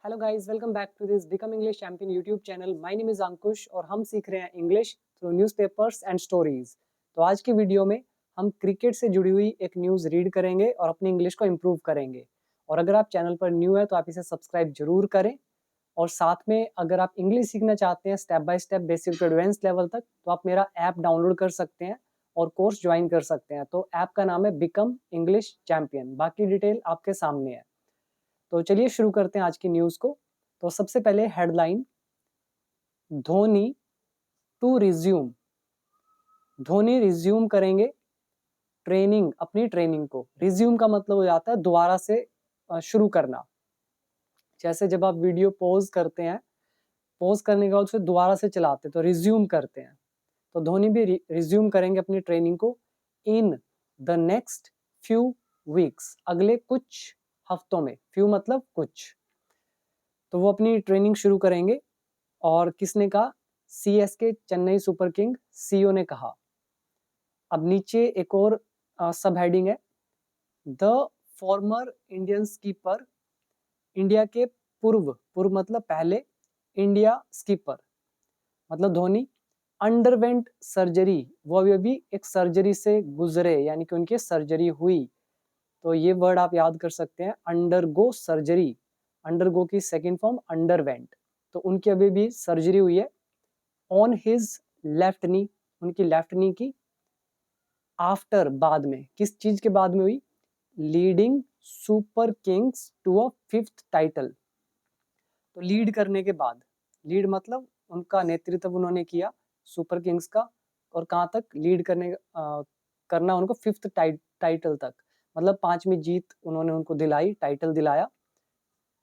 Hello guys, welcome back to this become English champion YouTube channel. My name is Ankush और हम सीख रहे हैं English through newspapers and stories. तो आज की वीडियो में हम क्रिकेट से जुड़ी हुई एक न्यूज़ रीड करेंगे और अपनी इंग्लिश को इम्प्रूव करेंगे। और अगर आप चैनल पर न्यू है तो आप इसे सब्सक्राइब जरूर करें। और साथ में अगर आप इंग्लिश सीखना चाहते हैं step by step basic to advance level तक, तो आप मेरा ऐप डाउनलोड कर सकते हैं और कोर्स ज्वाइन कर सकते हैं। तो ऐप का नाम है बिकम इंग्लिश चैंपियन। बाकी डिटेल आपके सामने है। तो चलिए शुरू करते हैं आज की न्यूज़ को। तो सबसे पहले headline, Dhoni to resume. Dhoni resume करेंगे अपनी ट्रेनिंग को। रिज्यूम का मतलब हो जाता है दोबारा से शुरू करना। जैसे जब आप वीडियो पॉज करते हैं, पॉज करने के बाद उसे दोबारा से चलाते हैं तो रिज्यूम करते हैं। तो धोनी भी रिज्यूम करेंगे अपनी ट्रेनिंग को इन द नेक्स्ट फ्यू वीक्स, अगले कुछ हफ्तों में। फ्यू मतलब कुछ। तो वो अपनी ट्रेनिंग शुरू करेंगे। और किसने कहा? CSK Chennai super king CEO ने कहा। अब नीचे एक और सब हेडिंग है, the former Indian skipper. India के पूर्व मतलब पहले, इंडिया स्कीपर मतलब धोनी अंडरवेंट सर्जरी। वो अभी एक सर्जरी से गुजरे, यानी कि उनकी सर्जरी हुई। तो ये वर्ड आप याद कर सकते हैं, अंडरगो सर्जरी। अंडरगो की सेकंड फॉर्म अंडरवेंट। तो उनकी अभी भी सर्जरी हुई है ऑन हिज लेफ्ट नी, उनकी लेफ्ट नी की। आफ्टर बाद में, किस चीज के बाद में हुई? Leading Super Kings to a fifth title. तो लीड करने के बाद, लीड मतलब उनका नेतृत्व उन्होंने किया सुपर किंग्स का। और कहाँ तक लीड करना उनको? फिफ्थ टाइटल तक, मतलब पांचवी जीत उन्होंने उनको दिलाई, टाइटल दिलाया।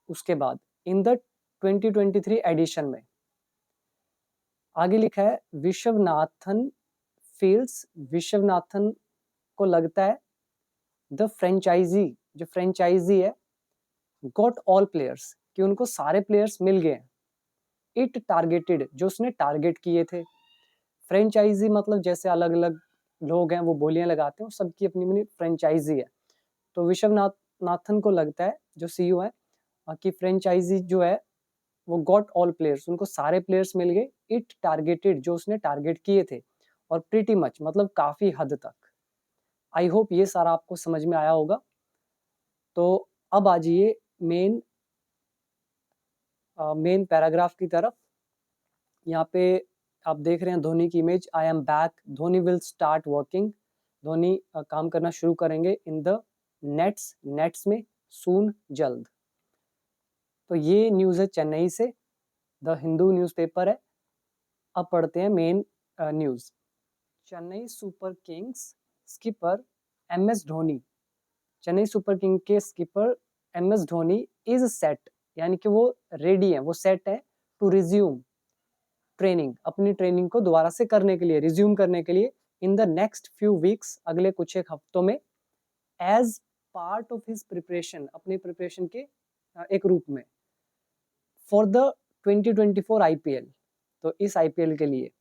उसके बाद इन द 2023 एडिशन में आगे लिखा है, विश्वनाथन फील्स। विश्वनाथन को लगता है द फ्रेंचाइजी, जो फ्रेंचाइजी है, गॉट ऑल प्लेयर्स, कि उनको सारे प्लेयर्स मिल गए हैं। इट टारगेटेड, जो उसने टारगेट किए थे। फ्रेंचाइजी मतलब जैसे अलग अलग लोग हैं वो बोलियां लगाते हैं, सबकी अपनी अपनी फ्रेंचाइजी है। तो विश्वनाथन को लगता है, जो सीईओ है, कि फ्रेंचाइजी जो है वो गॉट ऑल प्लेयर्स, उनको सारे प्लेयर्स मिल गए। इट टारगेटेड, जो उसने टारगेट किए थे। और प्रीटी मच मतलब काफी हद तक। आई होप ये सारा आपको समझ में आया होगा। तो अब आ जाइए मेन पैराग्राफ की तरफ। यहाँ पे आप देख रहे हैं धोनी की image, I am back, Dhoni will start working. Dhoni काम करना शुरू करेंगे इन द नेट्स में, सून जल्द। तो ये न्यूज़ है चेन्नई से, द हिंदू न्यूज़पेपर है। अब पढ़ते हैं main news. Chennai super kings skipper M S Dhoni. Chennai super king के skipper M S Dhoni is set, यानी कि वो रेडी है, वो सेट है टू रिज्यूम ट्रेनिंग, अपनी ट्रेनिंग को दोबारा से करने के लिए, रिज्यूम करने के लिए in the next few weeks, अगले कुछ एक हफ्तों में। As part of his preparation, अपनी प्रिपरेशन के एक रूप में। फॉर द 2024 आईपीएल, तो इस आईपीएल के लिए।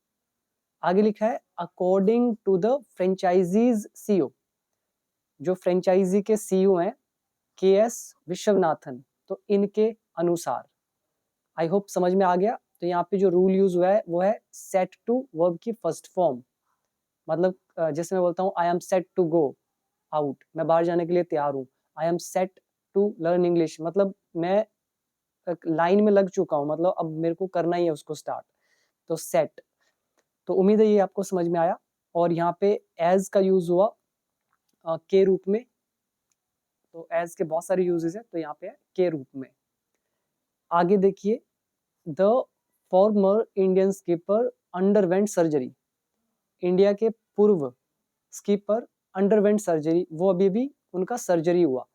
आगे लिखा है, according to the franchise's CEO, जो फ्रेंचाइजी के सीईओ हैं के एस विश्वनाथन, तो इनके अनुसार। आई होप समझ में आ गया। तो यहाँ पे जो रूल यूज हुआ है वो है सेट टू, वर्ब की फर्स्ट फॉर्म। मतलब जैसे मैं बोलता हूँ I am set to go out, मैं बाहर जाने के लिए तैयार हूँ। I am set to learn English, मतलब मैं लाइन में लग चुका हूँ, मतलब अब मेरे को करना ही है उसको स्टार्ट। तो सेट। तो उम्मीद है ये आपको समझ में आया। और यहाँ पे एज का यूज हुआ के रूप में। तो एज के बहुत सारे यूजेस है, तो यहाँ पे है के रूप में। आगे देखिए, the former Indian skipper underwent surgery. India के पूर्व स्कीपर अंडरवेंट सर्जरी, वो अभी भी उनका सर्जरी हुआ।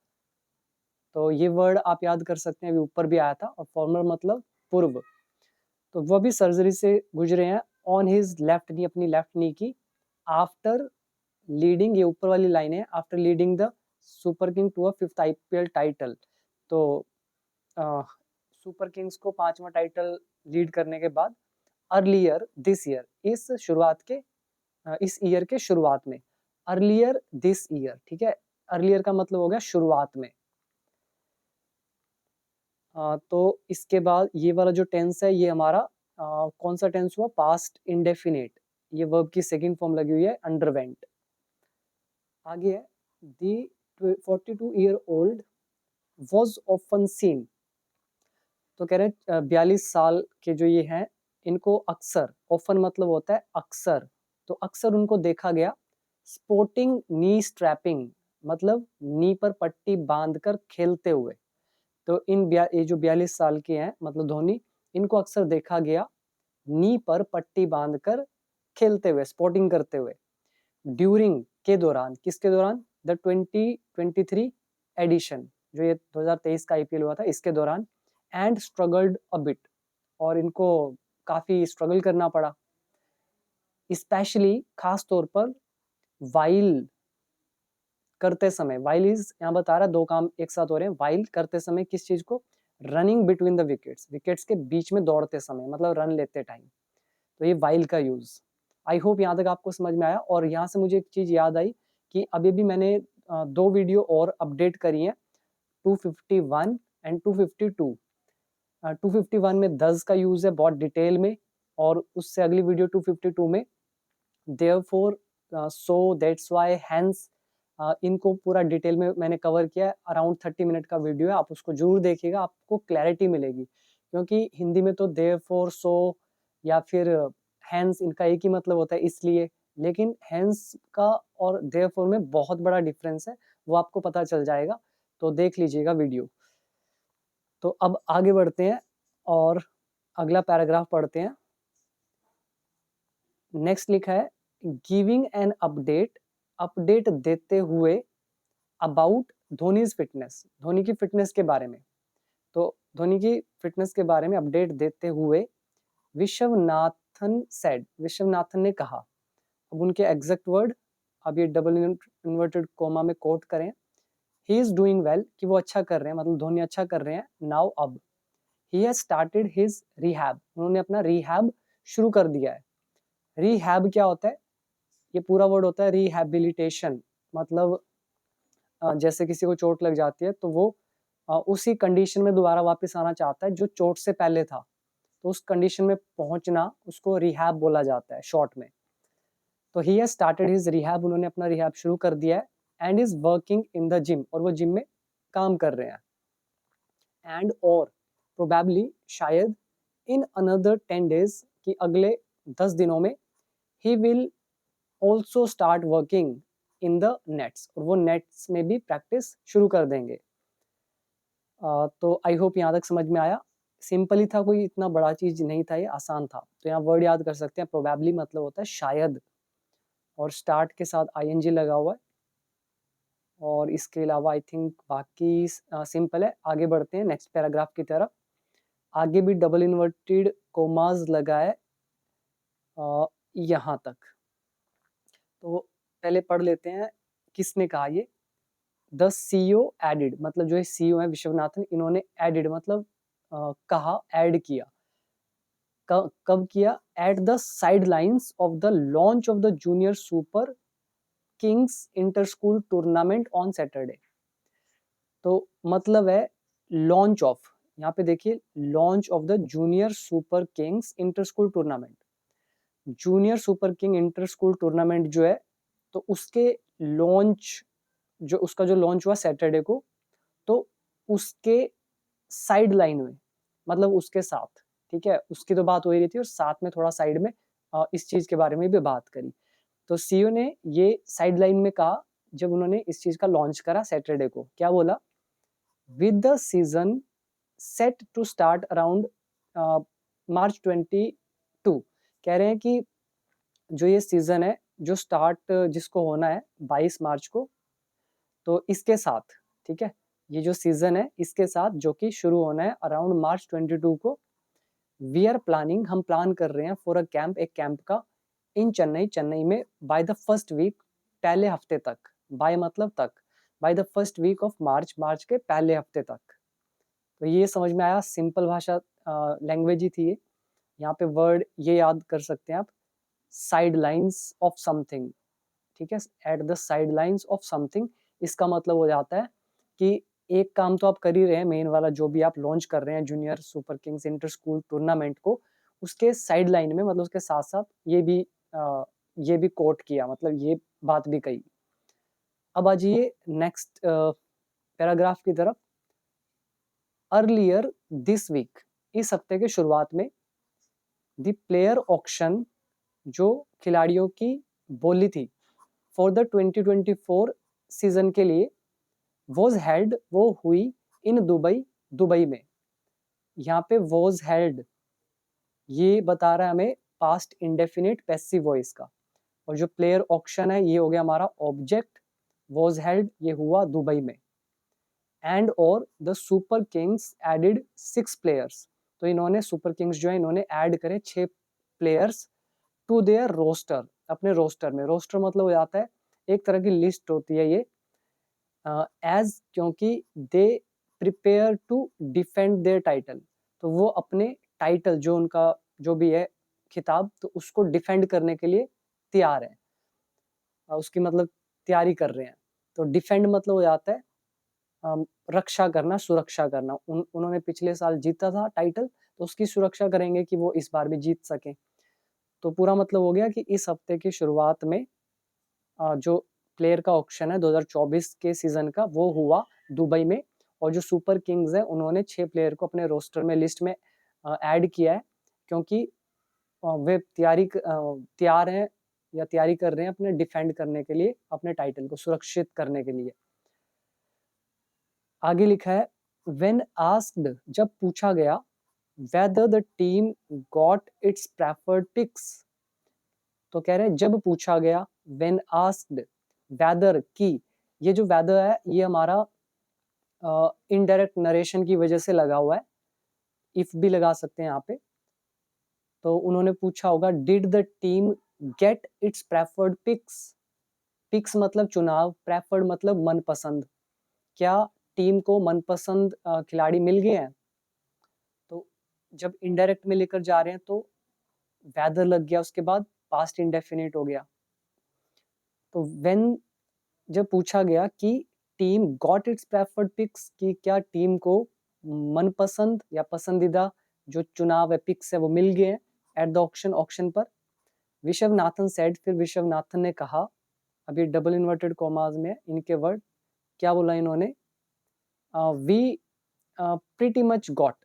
तो ये वर्ड आप याद कर सकते हैं, अभी ऊपर भी आया था। और फॉर्मर मतलब पूर्व, तो वह भी सर्जरी से गुजरे हैं ऑन हिज लेफ्ट नी, अपनी लेफ्ट नी की। आफ्टर लीडिंग, ये ऊपर वाली लाइन है, after leading the Super King to a fifth IPL title. तो सुपर किंग्स को पांचवा टाइटल लीड करने के बाद, अर्लियर दिस ईयर, इस ईयर के शुरुआत में। अर्लियर दिस ईयर, ठीक है। अर्लियर का मतलब हो गया शुरुआत में। तो इसके बाद ये वाला जो टेंस है ये हमारा कौन सा टेंस हुआ, पास्ट इंडेफिनिट। ये वर्ब की सेकंड फॉर्म लगी हुई है अंडरवेंट। आगे है दी 42-year-old was often seen। तो कह रहे हैं 42 साल के जो ये हैं इनको अक्सर, ऑफन मतलब होता है अक्सर, तो अक्सर उनको देखा गया स्पोर्टिंग नी स्ट्रैपिंग, मतलब नी पर पट्टी बांधकर खेलते हुए। तो ये जो 42 साल के हैं मतलब धोनी, इनको अक्सर देखा गया नी पर पट्टी बांधकर खेलते हुए, स्पोर्टिंग करते हुए। ड्यूरिंग के दौरान, किसके दौरान, द 2023 एडिशन, जो ये 2023 का आईपीएल हुआ था इसके दौरान। एंड स्ट्रगल्ड अ बिट, और इनको काफी स्ट्रगल करना पड़ा, स्पेशली खास तौर पर वाइल करते समय। वाइल इज यहाँ बता रहा है दो काम एक साथ हो रहे हैं, वाइल करते समय किस चीज को, running between the wickets, wickets के बीच में दौड़ते समय, मतलब रन लेते टाइम। तो ये वाइल का यूज। आई होप यहाँ तक आपको समझ में आया। और यहाँ से मुझे एक चीज याद आई कि अभी भी मैंने दो वीडियो और अपडेट करी है, 251 एंड 252। 251 में दस का यूज है बहुत डिटेल में, और उससे अगली वीडियो 252 में therefore, so, that's why, hence, इनको पूरा डिटेल में मैंने कवर किया है। अराउंड 30 मिनट का वीडियो है, आप उसको जरूर देखिएगा, आपको क्लैरिटी मिलेगी। क्योंकि हिंदी में तो देयरफॉर, सो या फिर हेंस, इनका एक ही मतलब होता है इसलिए, लेकिन हेंस का और देयरफॉर में बहुत बड़ा डिफरेंस है, वो आपको पता चल जाएगा, तो देख लीजिएगा वीडियो। तो अब आगे बढ़ते हैं और अगला पैराग्राफ पढ़ते हैं। नेक्स्ट लिखा है गिविंग एन अपडेट, अपडेट देते हुए अबाउट धोनीज फिटनेस, धोनी की फिटनेस के बारे में। तो धोनी की फिटनेस के बारे में अपडेट देते हुए विश्वनाथन सेड, विश्वनाथन ने कहा। अब उनके एग्जैक्ट वर्ड, अब ये डबल इन्वर्टेड कोमा में कोट करें, ही इज डूइंग वेल, कि वो अच्छा कर रहे हैं, मतलब धोनी अच्छा कर रहे हैं। नाउ अब, he has started his rehab, उन्होंने अपना रिहैब शुरू कर दिया है। रिहैब क्या होता है, ये पूरा वर्ड होता है रिहैबिलिटेशन, मतलब जैसे किसी को चोट लग जाती है तो वो उसी कंडीशन में दोबारा वापस आना चाहता है जो चोट से पहले था, तो उस कंडीशन में पहुंचना उसको रिहैब बोला जाता है शॉर्ट में। तो he has started his rehab, उन्होंने अपना रिहैब शुरू कर दिया है। And is working in the gym, और वो जिम में काम कर रहे हैं। एंड और प्रोबेबली, शायद, इन अनदर 10 days, कि अगले 10 दिनों में, he will also start working in the nets, और वो नेट्स में भी प्रैक्टिस शुरू कर देंगे। तो आई होप यहाँ तक समझ में आया। सिंपल ही था, कोई इतना बड़ा चीज नहीं था, ये आसान था। तो यहाँ वर्ड याद कर सकते हैं, प्रोबेबली मतलब होता है शायद, और स्टार्ट के साथ आईएनजी लगा हुआ है। और इसके अलावा आई थिंक बाकी सिंपल है। आगे बढ़ते हैं नेक्स्ट पैराग्राफ की तरफ। आगे भी डबल इन्वर्टेड कोमाज लगा है यहाँ तक। तो पहले पढ़ लेते हैं किसने कहा ये। द सीईओ एडिड, मतलब जो सीईओ है विश्वनाथन, इन्होंने एडिड मतलब कहा, ऐड किया। कब किया, at the side lines of the launch of the junior super Kings inter school tournament on Saturday. तो मतलब है लॉन्च ऑफ, यहाँ पे देखिए launch of the junior super Kings inter school tournament. Junior super king inter school tournament जो है, तो उसके लॉन्च, जो उसका जो लॉन्च हुआ सैटरडे को, तो उसके साइड लाइन में, मतलब उसके साथ, ठीक है, उसकी तो बात हो ही रही थी, और साथ में थोड़ा साइड में इस चीज के बारे में भी बात करी। तो सीईओ ने ये साइड लाइन में कहा जब उन्होंने इस चीज का लॉन्च करा सैटरडे को, क्या बोला, with the season set to start around March 22, कह रहे हैं कि जो ये सीजन है, जो स्टार्ट जिसको होना है 22 मार्च को, तो इसके साथ, ठीक है, ये जो सीजन है इसके साथ जो कि शुरू होना है अराउंड मार्च 22 को, वी आर प्लानिंग, हम प्लान कर रहे हैं, फॉर अ कैंप, एक कैंप का, इन चेन्नई, चेन्नई में, बाय द फर्स्ट वीक, पहले हफ्ते तक, बाय मतलब तक, by the first week of March, March के पहले हफ्ते तक। तो ये समझ में आया, सिंपल भाषा लैंग्वेज ही थी ये। यहाँ पे वर्ड ये याद कर सकते हैं आप, साइड लाइन्स ऑफ समथिंग, ठीक है, at the side lines of something, इसका मतलब हो जाता है कि एक काम तो आप कर ही रहे हैं, मेन वाला जो भी आप लॉन्च कर रहे हैं junior super Kings inter school tournament को, उसके साइड लाइन में मतलब उसके साथ साथ ये भी कोट किया, मतलब ये बात भी कही। अब आ जाइए नेक्स्ट पैराग्राफ की तरफ। अर्लियर दिस वीक, इस हफ्ते के शुरुआत में, द प्लेयर ऑक्शन, जो खिलाड़ियों की बोली थी फॉर द 2024 सीजन के लिए, वॉज हेल्ड, वो हुई, इन दुबई, दुबई में। यहाँ पे वॉज हेल्ड ये बता रहा है हमें पास्ट इंडेफिनिट पैसिव वॉइस का, और जो प्लेयर ऑक्शन है ये हो गया हमारा ऑब्जेक्ट, वॉज हेल्ड ये हुआ दुबई में। एंड और the Super Kings added 6 players, तो इन्होंने सुपर किंग्स जो है इन्होंने ऐड करे 6 प्लेयर्स टू देयर रोस्टर, अपने रोस्टर में। रोस्टर मतलब हो जाता है एक तरह की लिस्ट होती है ये, एज क्योंकि they prepare to defend their title, तो वो अपने टाइटल जो उनका जो भी है खिताब, तो उसको डिफेंड करने के लिए तैयार है, उसकी मतलब तैयारी कर रहे हैं। तो डिफेंड मतलब हो जाता है रक्षा करना, सुरक्षा करना। उन्होंने पिछले साल जीता था टाइटल, तो उसकी सुरक्षा करेंगे कि वो इस बार भी जीत सके। तो पूरा मतलब हो गया कि इस हफ्ते की शुरुआत में जो प्लेयर का ऑक्शन है 2024 के सीजन का, वो हुआ दुबई में, और जो सुपर किंग्स है उन्होंने 6 प्लेयर को अपने रोस्टर में, लिस्ट में ऐड किया है, क्योंकि वे तैयार हैं या तैयारी कर रहे हैं अपने डिफेंड करने के लिए, अपने टाइटल को सुरक्षित करने के लिए। आगे लिखा है व्हेन आस्क्ड, जब पूछा गया, whether the team got its preferred picks, तो कह रहे हैं जब पूछा गया, when asked, whether की, ये जो whether है ये हमारा इनडायरेक्ट नरेशन की वजह से लगा हुआ है, if भी लगा सकते हैं यहाँ पे। तो उन्होंने पूछा होगा did the team get its preferred picks, picks मतलब चुनाव, प्रेफर्ड मतलब मनपसंद, क्या टीम को मनपसंद खिलाड़ी मिल गए हैं। तो जब इनडायरेक्ट में लेकर जा रहे हैं तो वेदर लग गया, उसके बाद पास्ट इंडेफिनिट हो गया। तो व्हेन जब पूछा गया कि team got its preferred picks, कि क्या टीम को मनपसंद या पसंदीदा जो चुनाव है पिक्स है वो मिल गए हैं एट द ऑक्शन, ऑक्शन पर। विश्वनाथन सेड, फिर विश्वनाथन ने कहा, अभी डबल इन्वर्टेड कॉमास में इनके वर्ड, क्या बोला इन्होंने, वी प्रीटी मच गॉट,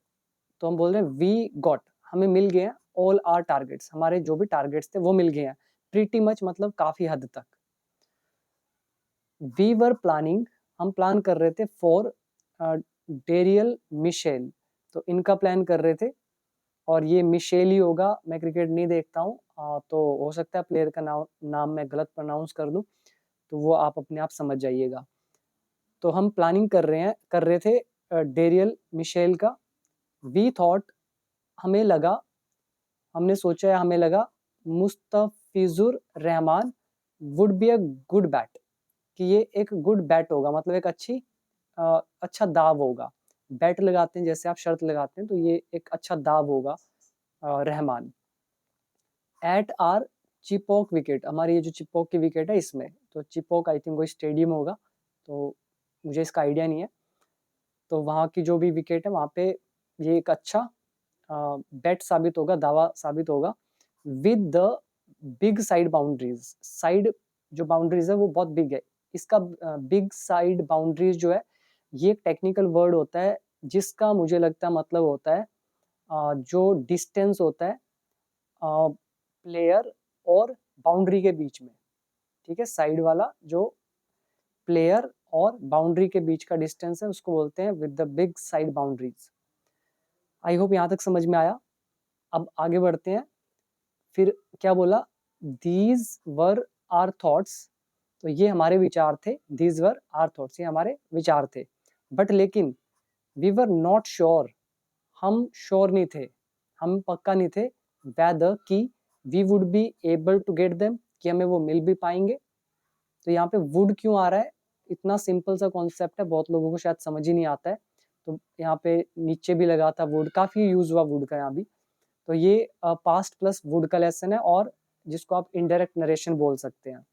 तो हम बोल रहे हैं वी गॉट, हमें मिल गए हैं ऑल आर टारगेट्स, हमारे जो भी टारगेट्स थे वो मिल गए हैं। प्रीटी मच मतलब काफी हद तक। वी वर प्लानिंग, हम प्लान कर रहे थे फॉर डेरियल मिशेल, तो इनका प्लान कर रहे थे, और ये मिशेल ही होगा, मैं क्रिकेट नहीं देखता हूँ, तो हो सकता है प्लेयर का नाम मैं गलत प्रोनाउंस कर दूं, तो वो आप अपने आप समझ जाइएगा। तो हम प्लानिंग कर रहे थे डेरियल मिशेल का। वी थॉट, हमें लगा, हमने सोचा है, हमें लगा, Mustafizur Rahman would be a good bat, कि ये एक गुड बैट होगा, मतलब एक अच्छा दाव होगा। बैट लगाते हैं जैसे आप शर्त लगाते हैं, तो ये एक अच्छा दाव होगा Rahman. Eight are Chepauk wicket, हमारी ये जो चिपॉक की विकेट है इसमें, तो चिपॉक आई थिंक कोई स्टेडियम होगा, तो मुझे इसका आइडिया नहीं है। तो वहाँ की जो भी विकेट है वहाँ पे ये एक अच्छा बेट साबित होगा, दावा साबित होगा। With the big side boundaries, side जो बाउंड्रीज है वो बहुत बिग है। इसका बिग साइड बाउंड्रीज जो है ये एक टेक्निकल वर्ड होता है, जिसका मुझे लगता है मतलब होता है जो डिस्टेंस होता है प्लेयर और बाउंड्री के बीच में, ठीक है। साइड वाला जो प्लेयर और बाउंड्री के बीच का डिस्टेंस है उसको बोलते हैं with the big side boundaries. I hope यहाँ तक समझ में आया। अब आगे बढ़ते हैं। फिर क्या बोला, दीज वर आर थॉट्स, तो ये हमारे विचार थे, दीज वर आर थॉट्स, ये हमारे विचार थे। बट लेकिन वी वर नॉट श्योर, हम श्योर नहीं थे, हम पक्का नहीं थे, वेदर की we would be able to get them, कि हमें वो मिल भी पाएंगे। तो यहाँ पे वुड क्यों आ रहा है, इतना सिंपल सा कॉन्सेप्ट है, बहुत लोगों को शायद समझ ही नहीं आता है, तो यहाँ पे नीचे भी लगा था वुड, काफी यूज हुआ वुड का यहाँ भी। तो ये पास्ट प्लस वुड का लेसन है, और जिसको आप इनडायरेक्ट नरेशन बोल सकते हैं।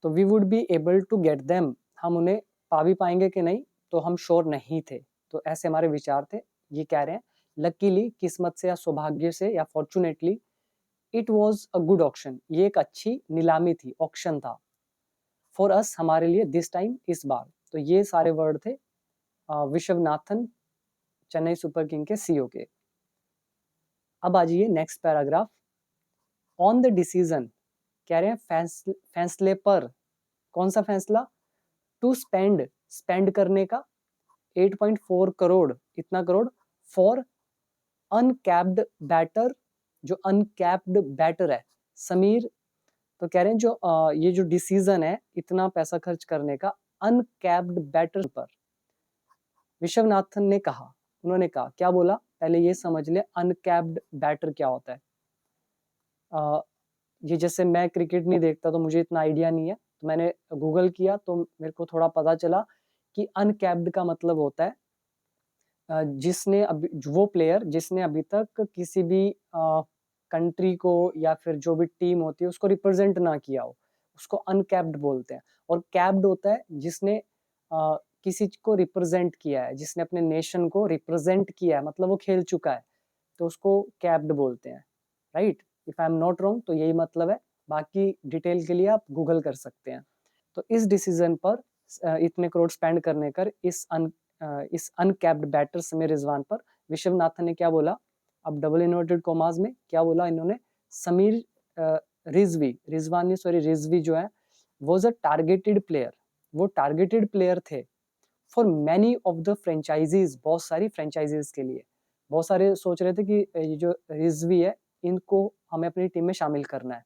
तो we would be able to get them, हम उन्हें पा भी पाएंगे कि नहीं तो हम श्योर नहीं थे। तो ऐसे हमारे विचार थे। ये कह रहे हैं लकीली, किस्मत से या सौभाग्य से या fortunately, it was a good auction, ये एक अच्छी नीलामी थी, ऑक्शन था। फॉर अस, हमारे लिए, दिस टाइम, इस बार। तो ये सारे वर्ड थे विश्वनाथन, चेन्नई सुपर किंग के सीईओ के। अब आ जाइए next paragraph. On the decision, कह रहे हैं फैसले पर। कौन सा फैसला? टू स्पेंड, स्पेंड करने का 8.4 करोड़, इतना करोड़, फॉर अनकैप्ड बैटर, जो अनकैप्ड बैटर है समीर। तो कह रहे हैं जो ये जो डिसीजन है इतना पैसा खर्च करने का अनकैप्ड बैटर पर, विश्वनाथन ने कहा, उन्होंने कहा, क्या बोला? पहले ये समझ ले अनकैप्ड बैटर क्या होता है। ये जैसे मैं क्रिकेट नहीं देखता तो मुझे इतना आइडिया नहीं है, तो मैंने गूगल किया तो मेरे को थोड़ा पता चला कि अनकैप्ड का मतलब होता है जिसने अभी, वो प्लेयर जिसने अभी तक किसी भी कंट्री को या फिर जो भी टीम होती है उसको रिप्रेजेंट ना किया हो, उसको अनकैप्ड बोलते हैं। और कैप्ड होता है जिसने किसी को रिप्रेजेंट किया है, जिसने अपने नेशन को रिप्रेजेंट किया है, मतलब वो खेल चुका है, तो उसको कैप्ड बोलते हैं। Right, if I am not wrong तो यही मतलब है। बाकी डिटेल के लिए आप गूगल कर सकते हैं। तो इस डिसीजन पर इतने करोड़ स्पेंड करने कर इस अनकैप्ड बैटर समीर रिजवान पर विश्वनाथन ने क्या बोला? अब डबल इन्वर्टेड कॉमास में क्या बोला इन्होंने? समीर रिजवान सॉरी रिजवी जो है वॉज अ टारगेटेड प्लेयर, वो टारगेटेड प्लेयर थे for many of the franchises, बहुत सारी फ्रेंचाइजीज के लिए। बहुत सारे सोच रहे थे कि ये जो रिजवी है इनको हमें अपनी टीम में शामिल करना है।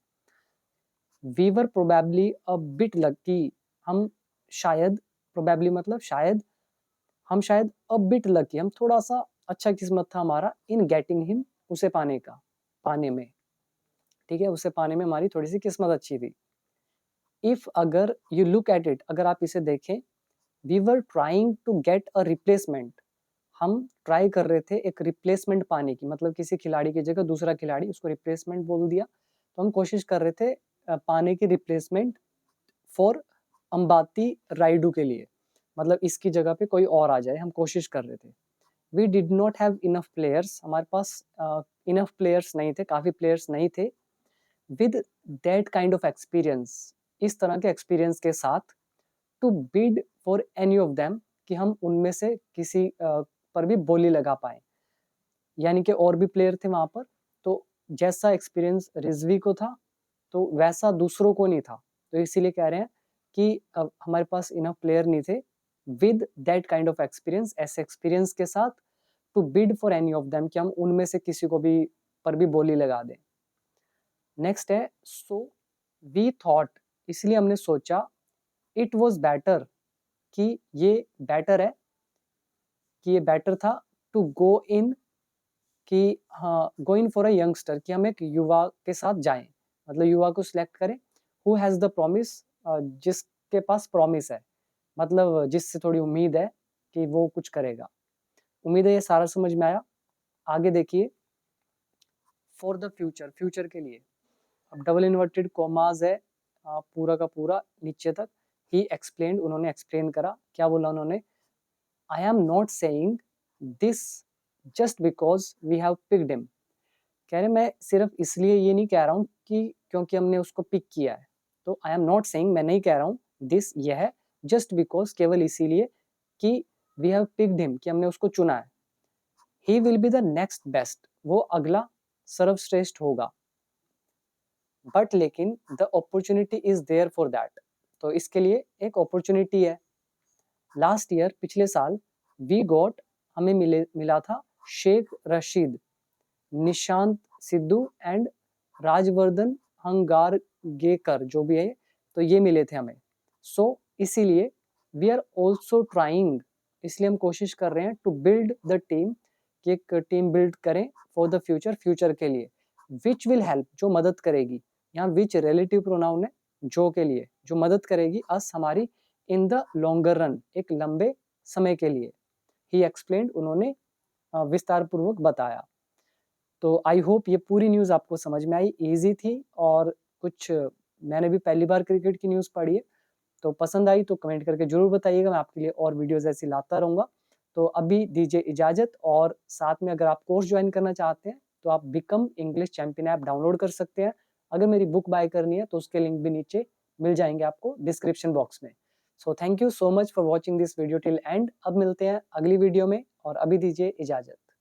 We were probably a bit lucky, हम शायद, प्रोबेबली मतलब शायद, हम शायद अ बिट लकी, हम थोड़ा सा अच्छा किस्मत था हमारा, इन गेटिंग हिम, उसे पाने का, पाने में। ठीक है, उसे पाने में हमारी थोड़ी सी किस्मत अच्छी थी। इफ, अगर, यू लुक एट इट, अगर आप इसे देखें, we were trying to get a replacement, हम ट्राई कर रहे थे एक रिप्लेसमेंट पाने की, मतलब किसी खिलाड़ी की जगह दूसरा खिलाड़ी, उसको रिप्लेसमेंट बोल दिया। तो हम कोशिश कर रहे थे पाने की रिप्लेसमेंट फॉर अंबाती राइडू के लिए, मतलब इसकी जगह पे कोई और आ जाए, हम कोशिश कर रहे थे। We did not have enough players, हमारे पास इनफ प्लेयर्स नहीं थे, काफ़ी प्लेयर्स नहीं थे। With that kind of experience, इस तरह के एक्सपीरियंस के साथ, to bid for any of them, कि हम उनमें से किसी पर भी बोली लगा पाए, यानी कि और भी प्लेयर थे वहां पर, तो जैसा एक्सपीरियंस रिजवी को था तो वैसा दूसरों को नहीं था। तो इसीलिए कह रहे हैं कि हमारे पास इनफ प्लेयर नहीं थे with that kind of experience, ऐसे एक्सपीरियंस के साथ, to bid for any of them, कि हम उनमें से किसी को भी पर भी बोली लगा दें। नेक्स्ट है सो वी थॉट, इसलिए हमने सोचा, इट वॉज बेटर, कि ये बेटर है, कि ये बेटर था, टू गो इन, कि हाँ, गो इन फॉर अ यंगस्टर, कि हम एक युवा के साथ जाएं, मतलब युवा को सिलेक्ट करें। हु हैज़ द प्रॉमिस, जिसके पास प्रॉमिस है, मतलब जिससे थोड़ी उम्मीद है कि वो कुछ करेगा। उम्मीद है ये सारा समझ में आया। आगे देखिए, फॉर द फ्यूचर, फ्यूचर के लिए। अब डबल इन्वर्टेड कॉमाज है पूरा का पूरा नीचे तक। ही एक्सप्लेन्ड, उन्होंने एक्सप्लेन करा, क्या बोला उन्होंने? I am not saying this just because we have picked him, कह रहे मैं सिर्फ इसलिए ये नहीं कह रहा हूँ कि क्योंकि हमने उसको पिक किया है। तो आई एम नॉट सेइंग, मैं नहीं कह रहा हूँ, दिस, यह है, जस्ट बिकॉज, केवल इसीलिए, कि वी हैव पिक्ड हिम, कि हमने उसको चुना है। He will be the next best, वो अगला सर्वश्रेष्ठ होगा। बट लेकिन the opportunity is there for that, तो इसके लिए एक अपॉर्चुनिटी है। लास्ट ईयर, पिछले साल, वी गॉट, हमें मिला था शेख रशीद, निशांत सिद्धू एंड राजवर्धन हंगारगेकर, जो भी है, तो ये मिले थे हमें। सो इसीलिए वी आर ऑल्सो ट्राइंग, इसलिए हम कोशिश कर रहे हैं, टू बिल्ड द टीम, कि एक टीम बिल्ड करें फॉर द फ्यूचर, फ्यूचर के लिए, विच विल हेल्प, जो मदद करेगी, यहाँ विच रिलेटिव प्रोनाउन है, जो के लिए, जो मदद करेगी अस, हमारी, इन द लॉन्गर रन, एक लंबे समय के लिए। ही एक्सप्लेन्ड, उन्होंने विस्तार पूर्वक बताया। तो आई होप ये पूरी न्यूज़ आपको समझ में आई, इजी थी, और कुछ मैंने भी पहली बार क्रिकेट की न्यूज़ पढ़ी है, तो पसंद आई तो कमेंट करके ज़रूर बताइएगा, मैं आपके लिए और वीडियोज़ ऐसी लाता रहूँगा। तो अभी दीजिए इजाज़त, और साथ में अगर आप कोर्स ज्वाइन करना चाहते हैं तो आप become English champion app download कर सकते हैं। अगर मेरी बुक बाय करनी है तो उसके लिंक भी नीचे मिल जाएंगे आपको डिस्क्रिप्शन बॉक्स में। So thank you so much for watching this video till and. अब मिलते हैं अगली वीडियो में, और अभी दीजिए इजाज़त।